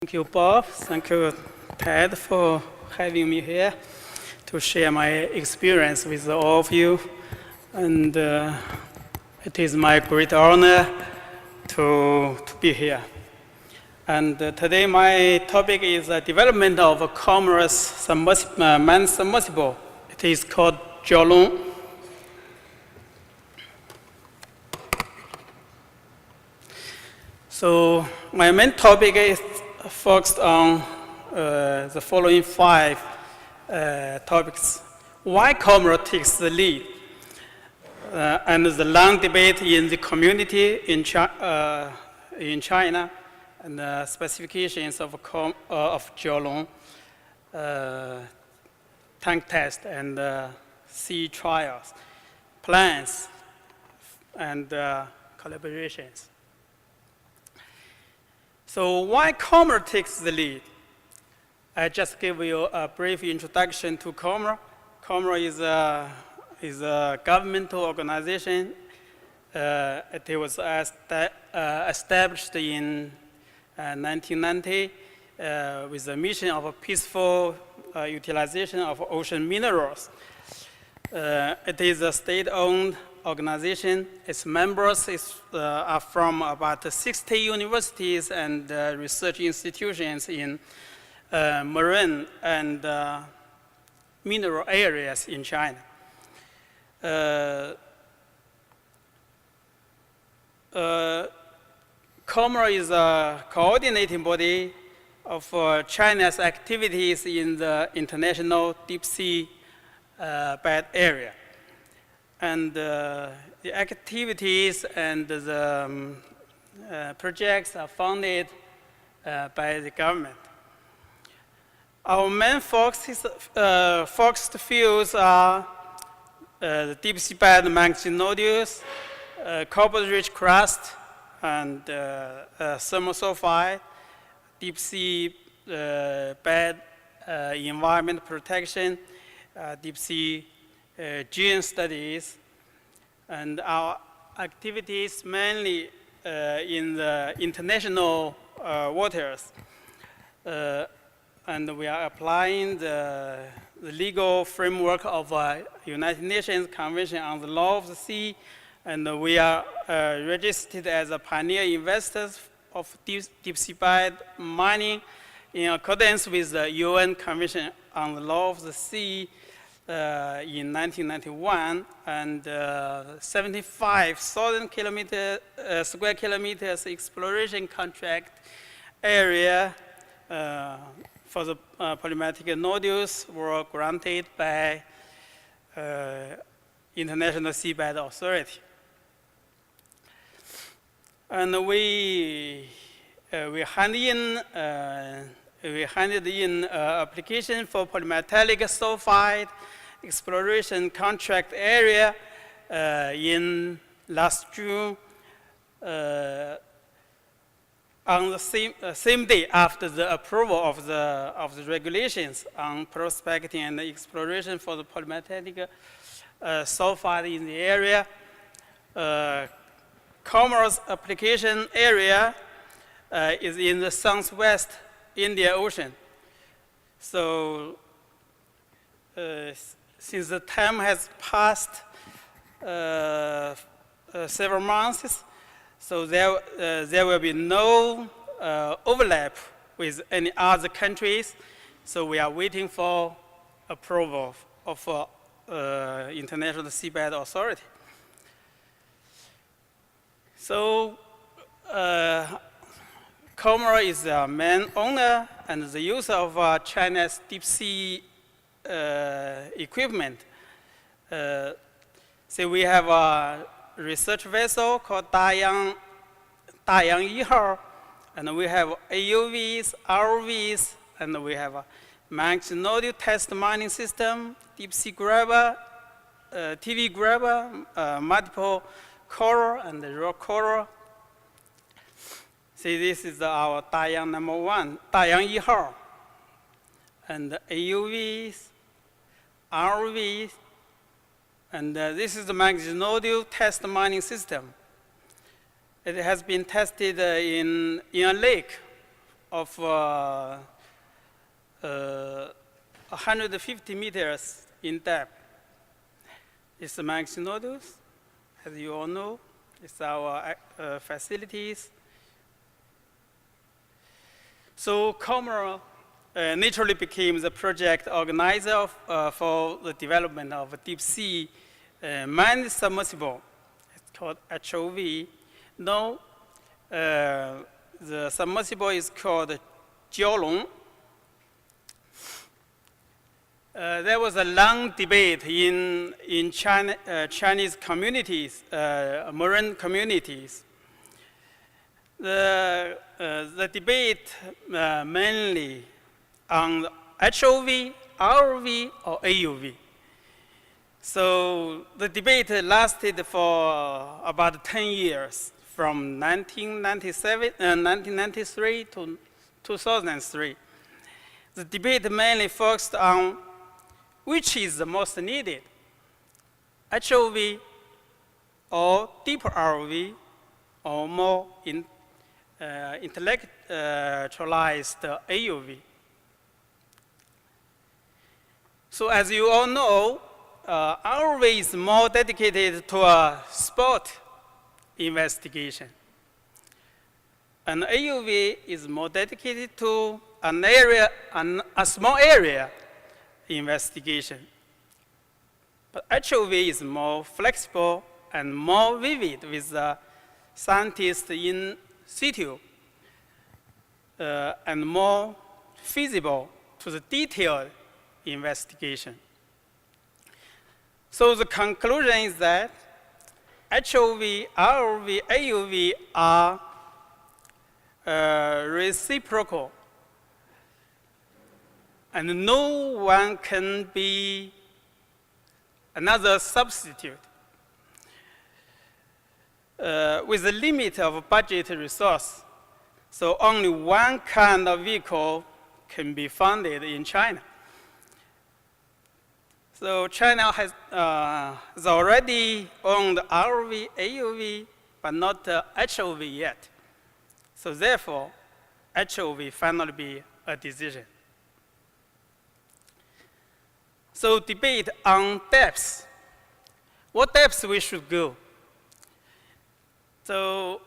Thank you, Bob. Thank you, Ted, for having me here to share my experience with all of you. And it is my great honor to be here. And today my topic is development of a commerce man submersible. It is called Jiaolong. So my main topic is focused on the following 5 topics. Why commerce takes the lead, and the long debate in the community in China, and the specifications of Jiaolong, tank test and sea trials, plans, and collaborations. So why commerce takes the lead? I just give you a brief introduction to commerce. Commerce is a governmental organization. It was established in 1990 with the mission of a peaceful utilization of ocean minerals. It is a state-owned organization. Its members are from about 60 universities and research institutions in marine and mineral areas in China. COMER is a coordinating body of China's activities in the international deep sea bed area. And the activities and the projects are funded by the government. Our main focused fields are the deep sea bed manganese nodules, copper-rich crust, and thermal sulfide, deep sea bed environment protection, deep sea gene studies, and our activities mainly in the international waters. And we are applying the legal framework of United Nations Convention on the Law of the Sea, and we are registered as a pioneer investors of deep sea bed mining in accordance with the UN Convention on the Law of the Sea in 1991, and 75,000 square kilometers exploration contract area for the polymetallic nodules were granted by International Seabed Authority. And we handed in application for polymetallic sulfide exploration contract area in last June, on the same day after the approval of the regulations on prospecting and exploration for the polymetallic sulfide in the area. Commerce application area is in the southwest Indian Ocean. So since the time has passed several months, so there will be no overlap with any other countries. So we are waiting for approval of International Seabed Authority. So COMER is the main owner and the user of China's deep sea equipment. So we have a research vessel called Dayang 1号, and we have AUVs, ROVs, and we have a manganese nodule test mining system, deep sea grabber, TV grabber, multiple coral and raw coral. See, this is our Dayang number 1, Dayang 1号, and AUVs, ROVs, and this is the manganese nodule test mining system. It has been tested in a lake of 150 meters in depth. It's the Max Nodus, as you all know. It's our facilities. So Comro naturally became the project organizer for the development of a deep sea manned submersible. It's called HOV. Now, the submersible is called Jiaolong. There was a long debate in China, Chinese communities, marine communities. The debate mainly on HOV, ROV, or AUV. So the debate lasted for about 10 years, from 1993 to 2003. The debate mainly focused on which is the most needed, HOV or deeper ROV, or more intellectualized AUV. So as you all know, ROV is more dedicated to a sport investigation. And AUV is more dedicated to a small area investigation. But HOV is more flexible and more vivid with scientists in situ and more feasible to the detailed investigation. So the conclusion is that HOV, ROV, AUV are reciprocal, and no one can be another substitute. With a limit of budget resource, so only one kind of vehicle can be funded in China. So China has already owned ROV, AUV, but not HOV yet. So therefore, HOV finally be a decision. So debate on depths. What depths we should go? So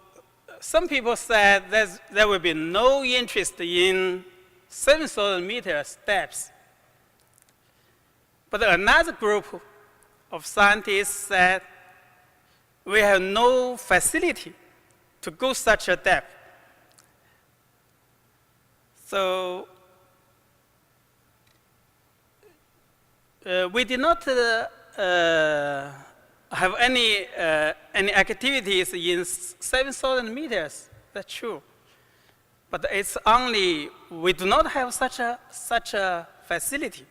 some people said there will be no interest in 7,000 meters depths. But another group of scientists said we have no facility to go such a depth. So we did not have any activities in 7,000 meters. That's true. But it's only we do not have such a facility.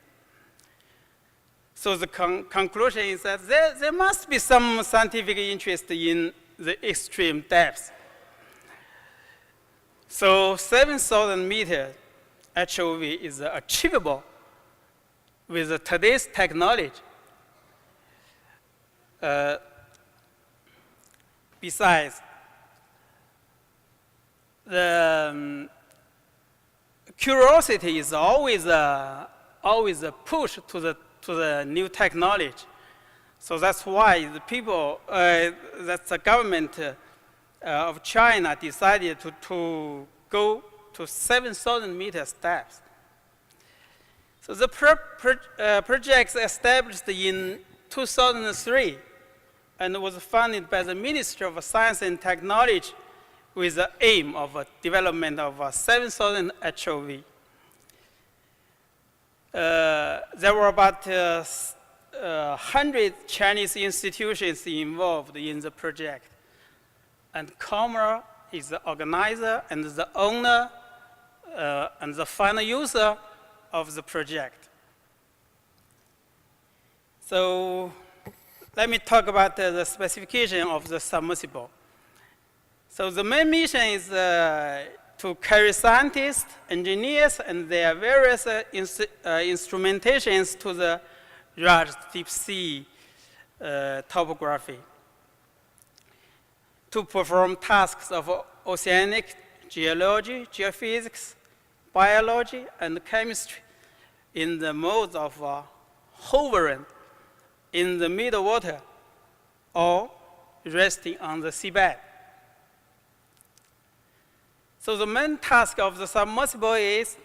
So the conclusion is that there must be some scientific interest in the extreme depths. So 7,000 meters HOV is achievable with today's technology. Besides, the curiosity is always a push to the new technology. So that's why the people, that the government of China decided to go to 7,000 meters depth. So the project established in 2003 and was funded by the Ministry of Science and Technology with the aim of development of 7,000 HOV. There were about 100 Chinese institutions involved in the project. And Comro is the organizer and the owner and the final user of the project. So let me talk about the specification of the submersible. So the main mission is to carry scientists, engineers, and their various instrumentations to the large deep sea topography, to perform tasks of oceanic geology, geophysics, biology and chemistry in the modes of hovering in the middle water or resting on the seabed. So the main task of the submersible is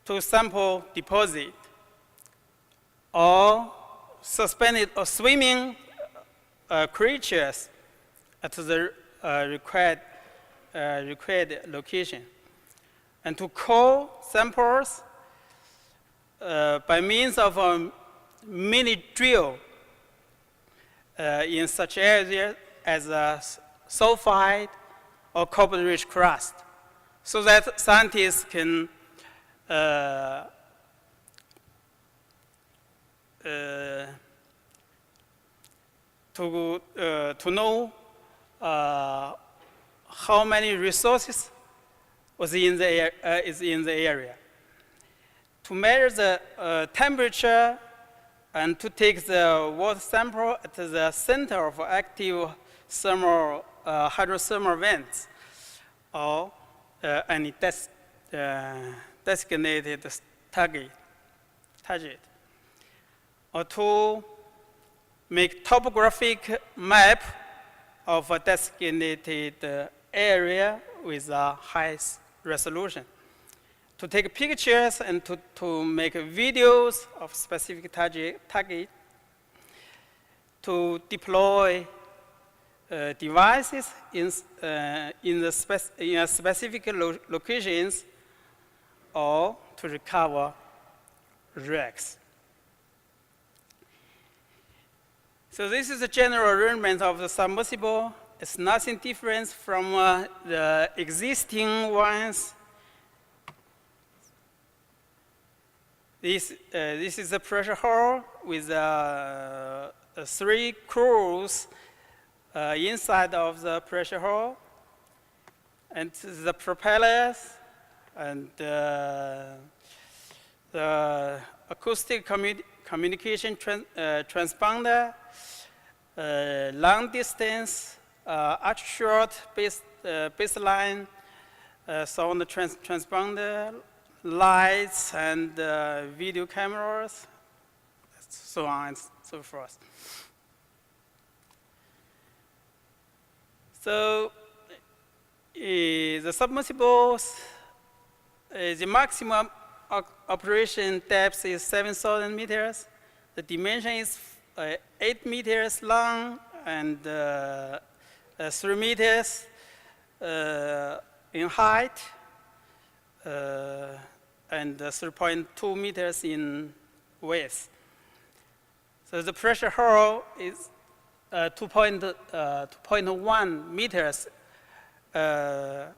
to sample deposit or suspended or swimming creatures at the required location, and to call samples by means of a mini drill in such areas as sulfide or copper-rich crust, so that scientists can to know how many resources is in the area, to measure the temperature, and to take the water sample at the center of active thermal hydrothermal vents or any designated target, or to make topographic map of a designated area with a high resolution, to take pictures and to make videos of specific target, to deploy devices in specific locations, or to recover wrecks. So this is the general arrangement of the submersible. It's nothing different from the existing ones. This is a pressure hull with 3 crews inside of the pressure hull, and the propellers, and the acoustic communication transponder, long distance, short baseline sound transponder, lights, and video cameras, so on and so forth. So the submersibles, the maximum operation depth is 7,000 meters. The dimension is 8 meters long and 3 meters in height, and 3.2 meters in width. So the pressure hull is 2.1 meters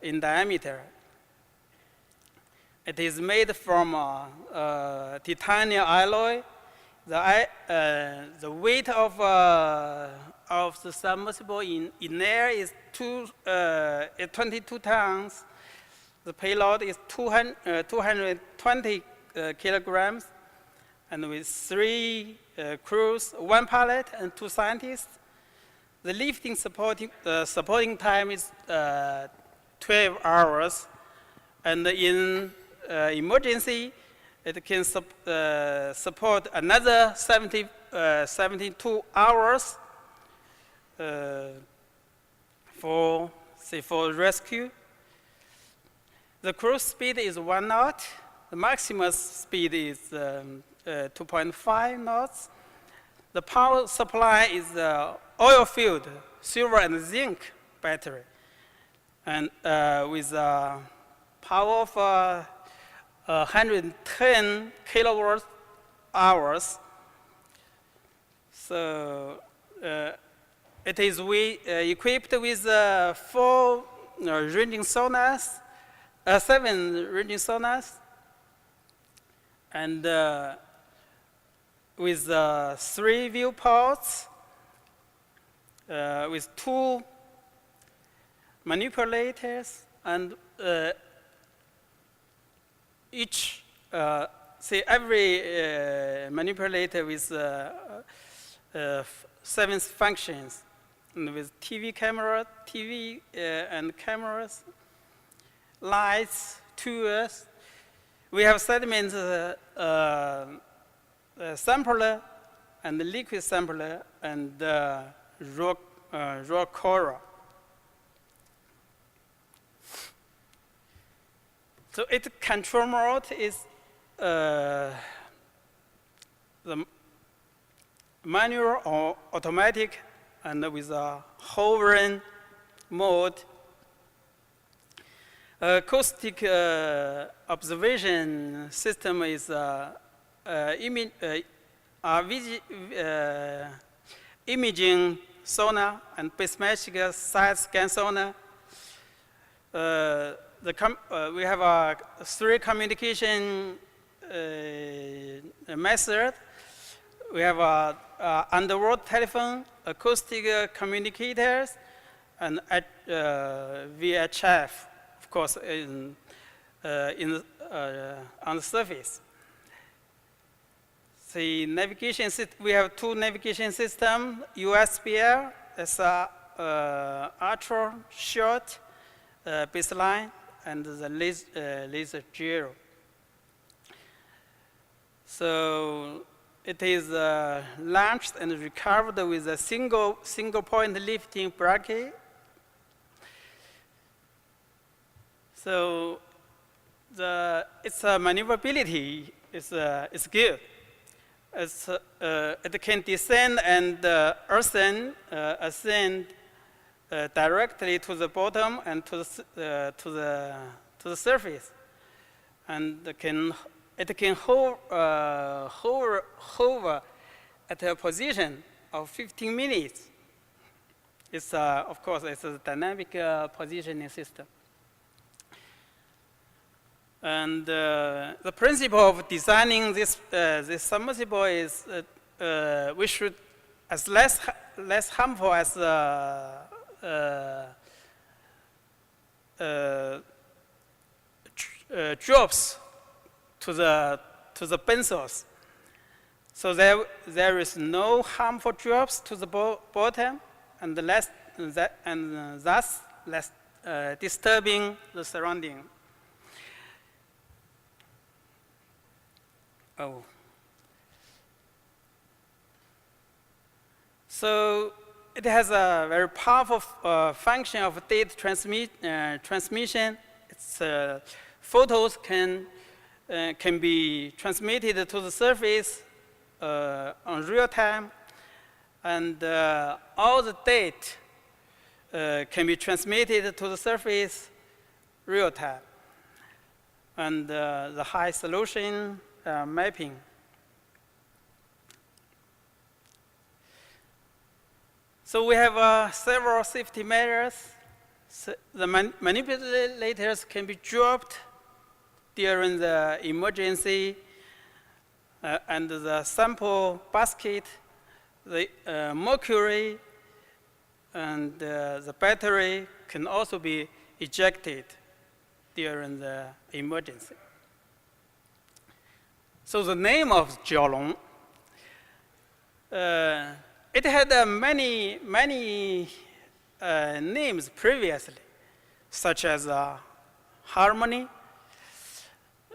in diameter. It is made from titanium alloy. The weight of the submersible in air is 22 tons. The payload is 220 kilograms, and with 3 crews, 1 pilot, and 2 scientists. The lifting supporting time is 12 hours, and in emergency, it can support another 72 hours for rescue. The cruise speed is 1 knot. The maximum speed is 2.5 knots. The power supply is oil-filled silver and zinc battery, and with a power of 110 kilowatt hours. So it is equipped with 4 ranging sonars, 7 ranging sonars, and with 3 viewports, with 2 manipulators, and every manipulator with 7 functions, and with TV and cameras, lights, 2 years. We have sediment sampler and liquid sampler and raw coral. So its control mode is the manual or automatic, and with a hovering mode. Acoustic observation system is imaging sonar and barometric side scan sonar. We have 3 communication method. We have underwater telephone, acoustic communicators, and VHF, of course, on the surface. The navigation we have 2 navigation systems: USBL, that's ultra short baseline, and the laser gyro. So it is launched and recovered with a single point lifting bracket. So its maneuverability is good. It can descend and ascend directly to the bottom and to the surface, and it can hover at a position of 15 minutes. It's of course it's a dynamic positioning system. And the principle of designing this submersible is we should as less harmful as drops to the benzos. So there is no harmful drops to the bottom, and thus less disturbing the surrounding. Oh. So it has a very powerful function of data transmission. Its photos can be transmitted to the surface on real time, and all the data can be transmitted to the surface real time, and the high resolution mapping. So we have several safety measures. So the manipulators can be dropped during the emergency, and the sample basket, the mercury, and the battery can also be ejected during the emergency. So the name of Jiaolong, it had many names previously, such as Harmony,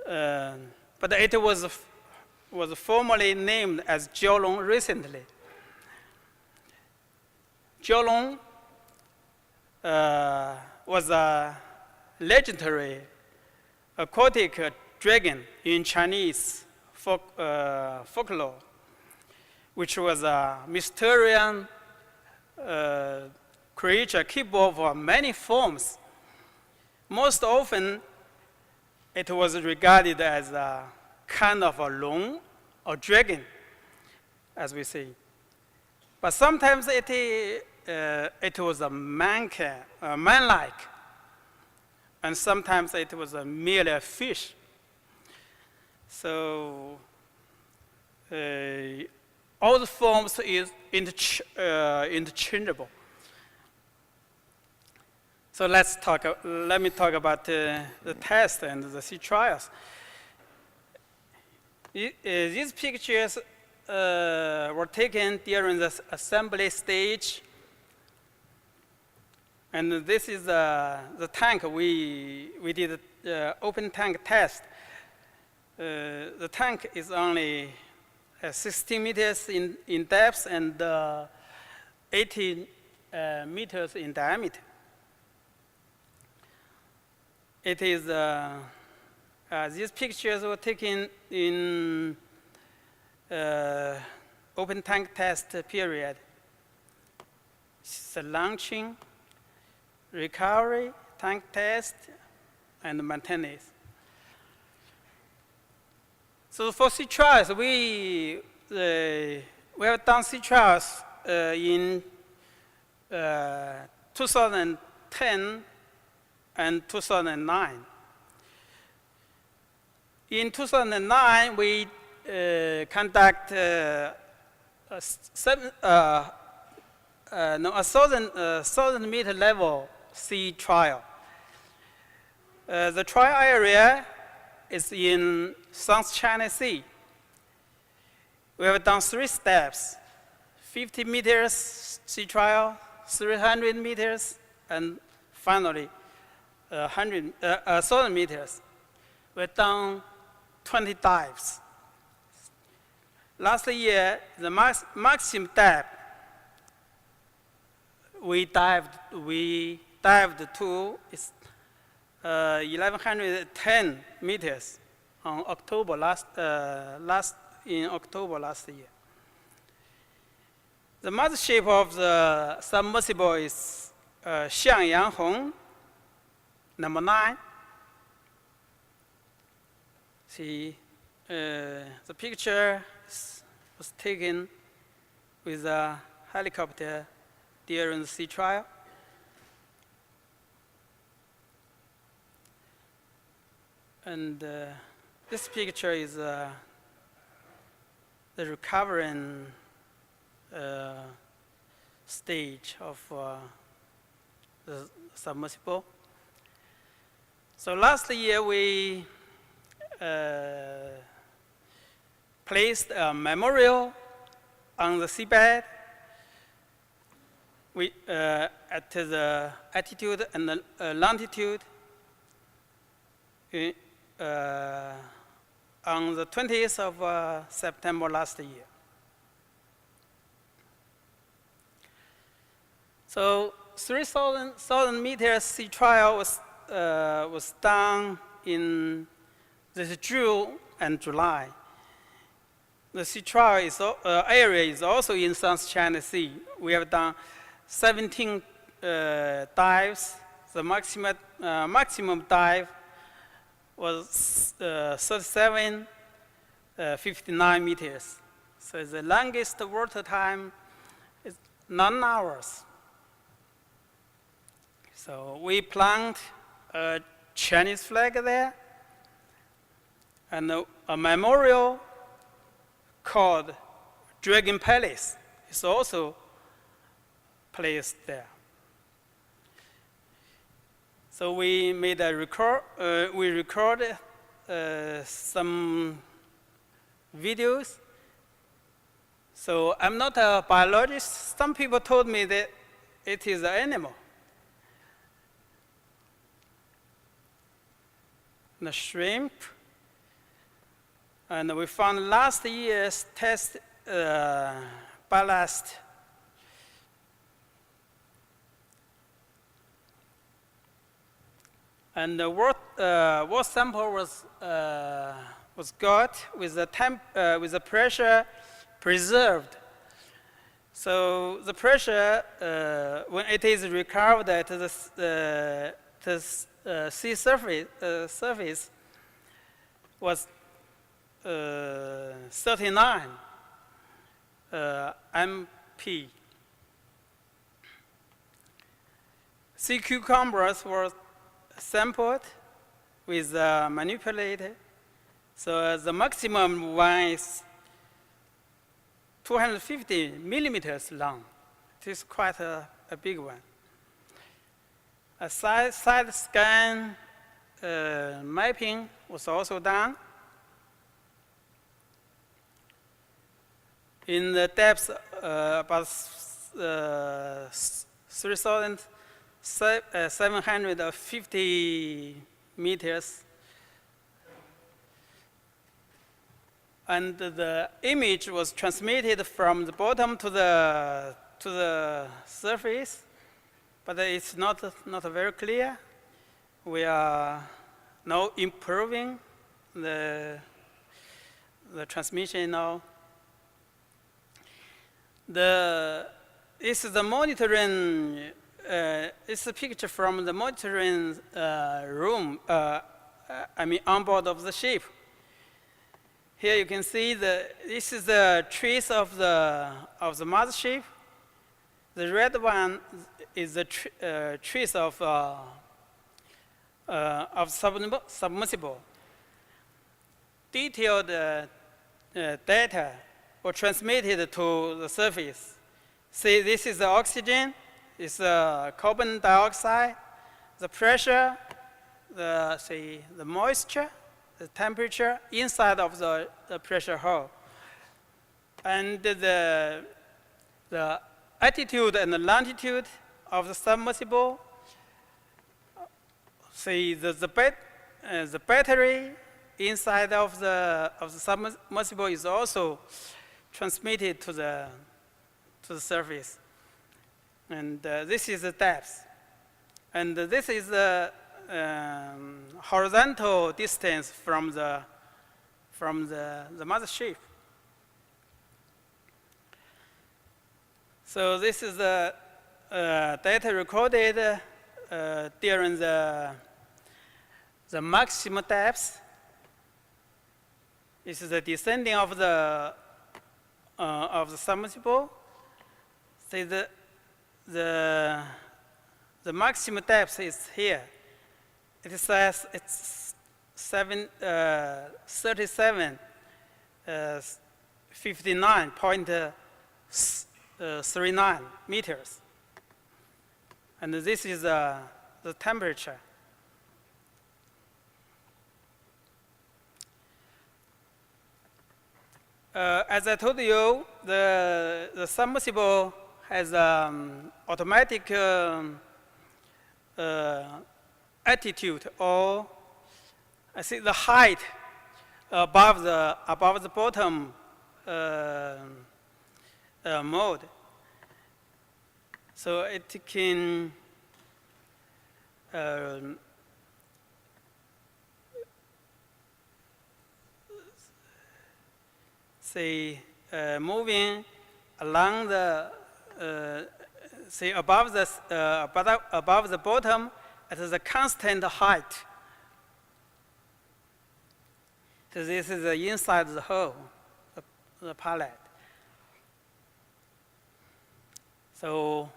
but it was formally named as Jiaolong recently. Jiaolong was a legendary aquatic dragon in Chinese folklore, which was a mysterious creature capable of many forms. Most often, it was regarded as a kind of a long or dragon, as we say. But sometimes it was a man-like, and sometimes it was merely a fish. So all the forms is interchangeable. So let me talk about the test and the sea trials. These pictures were taken during the assembly stage. And this is the tank we did open tank test. The tank is only 60 meters in depth and 18 meters in diameter. It is, these pictures were taken in open tank test period. It's launching, recovery, tank test, and maintenance. So for sea trials, we have done sea trials in 2010 and 2009. In 2009, we conduct a 1,000 meter level sea trial. The trial area is in South China Sea. We have done 3 steps: 50 meters sea trial, 300 meters, and finally 1,000 meters. We've done 20 dives. Last year, the maximum depth we dived to is 1,110 meters on October in October last year. The mothership of the submersible is Xiangyang Hong, number 9. See, the picture was taken with a helicopter during the sea trial. And this picture is the recovering stage of the submersible. So last year we placed a memorial on the seabed at the altitude and the longitude on the 20th of September last year. So 3,000 meters sea trial was done in this June and July. The sea trial area is also in South China Sea. We have done 17 dives. The maximum dive was 59 meters. So the longest water time is 9 hours. So we plant a Chinese flag there, and a memorial called Dragon Palace is also placed there. So we made a record. We recorded some videos. So I'm not a biologist. Some people told me that it is an animal. The shrimp. And we found last year's test ballast. And the water sample was got with the pressure preserved. So the pressure, when it is recovered at the sea surface, was 39 MP. Sea cucumbers were sampled with manipulated. So the maximum one is 250 millimeters long. It is quite a big one. A side scan mapping was also done. In the depth about 3,750 meters. And the image was transmitted from the bottom to the surface, but it's not very clear. We are now improving the transmission now. This is the monitoring. It's a picture from the monitoring room. On board of the ship. Here you can see this is the trace of the mothership. The red one is the trace of submersible. Detailed data were transmitted to the surface. See, this is the oxygen, it's carbon dioxide, the pressure, the moisture, the temperature inside of the pressure hull, and the altitude and the longitude of the submersible. See, the battery inside of the submersible is also transmitted to the surface. And this is the depth. And this is the horizontal distance from the mothership. So this is the data recorded during the maximum depth. This is the descending of the submersible. See, the maximum depth is here. It says it's 59.39 meters. And this is the temperature. As I told you, the submersible has automatic altitude, or I see the height above the bottom mode. So it can say moving along the say above the bottom at the constant height. So this is the inside the hull, the pallet. So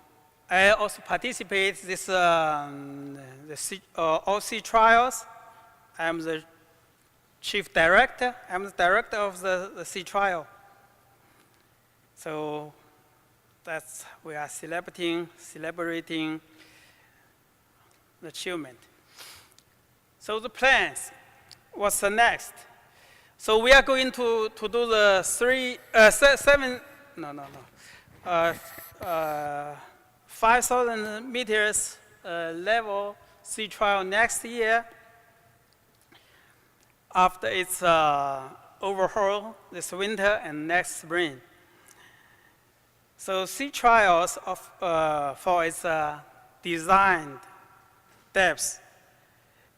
I also participate in this all sea trials. I'm the chief director. I'm the director of the sea trial. So we are celebrating the achievement. So the plans, what's the next? So we are going to do the 5,000 meters level sea trial next year after its overhaul this winter and next spring. So sea trials for its designed depths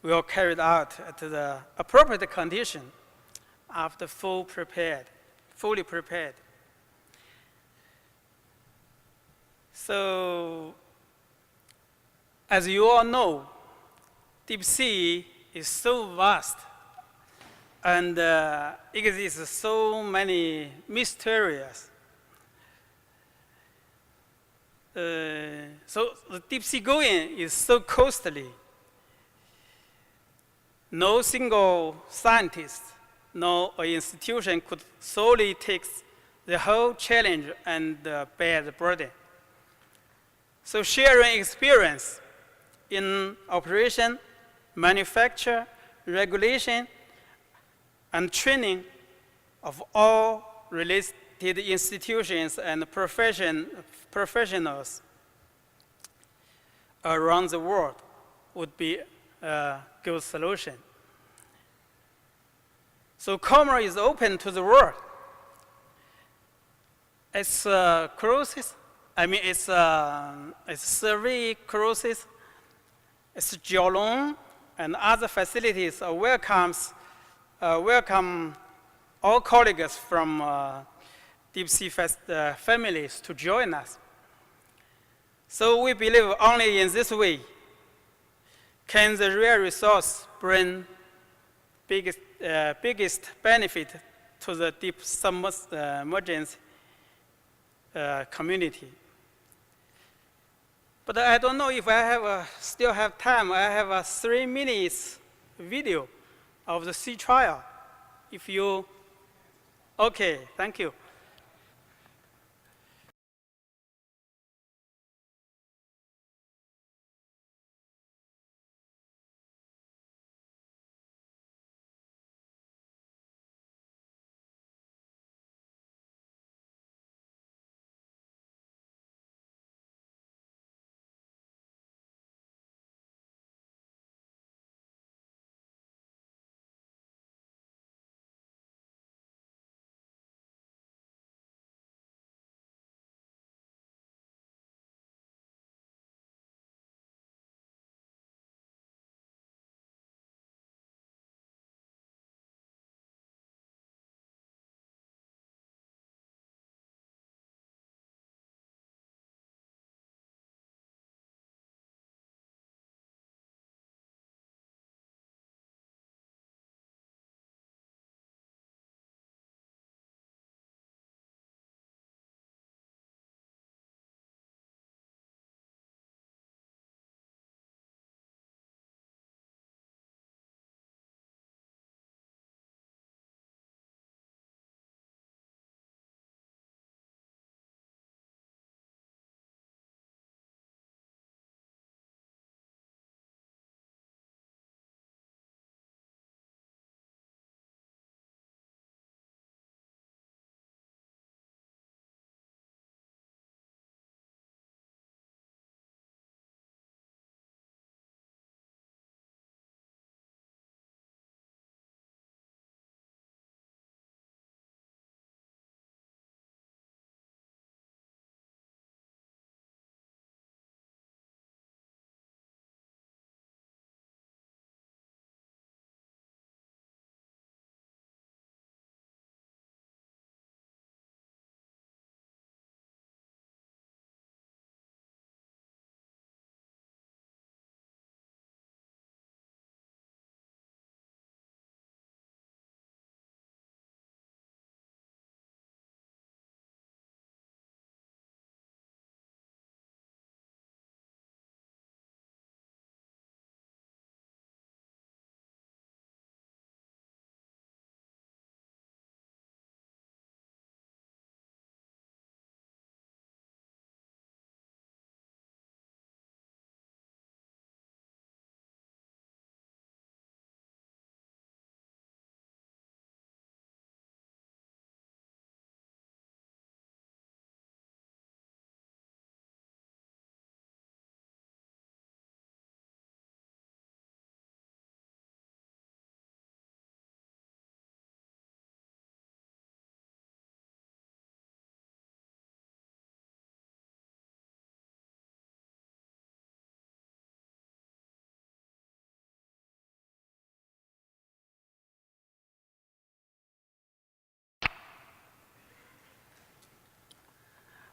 will carried out at the appropriate condition after fully prepared. So, as you all know, deep sea is so vast and exists so many mysteries. So the deep sea going is so costly. No single scientist, no institution could solely take the whole challenge and bear the burden. So sharing experience in operation, manufacture, regulation, and training of all related institutions and professionals around the world would be good solution. So camera is open to the world. It's cruises. I mean, it's survey cruises. It's Jiaolong and other facilities welcome all colleagues from deep sea families to join us. So we believe only in this way can the real resource bring biggest benefit to the deep submergence community. But I don't know if I still have time. I have a 3 minutes video of the sea trial. If you, okay, thank you.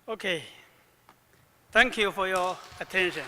Okay, thank you for your attention.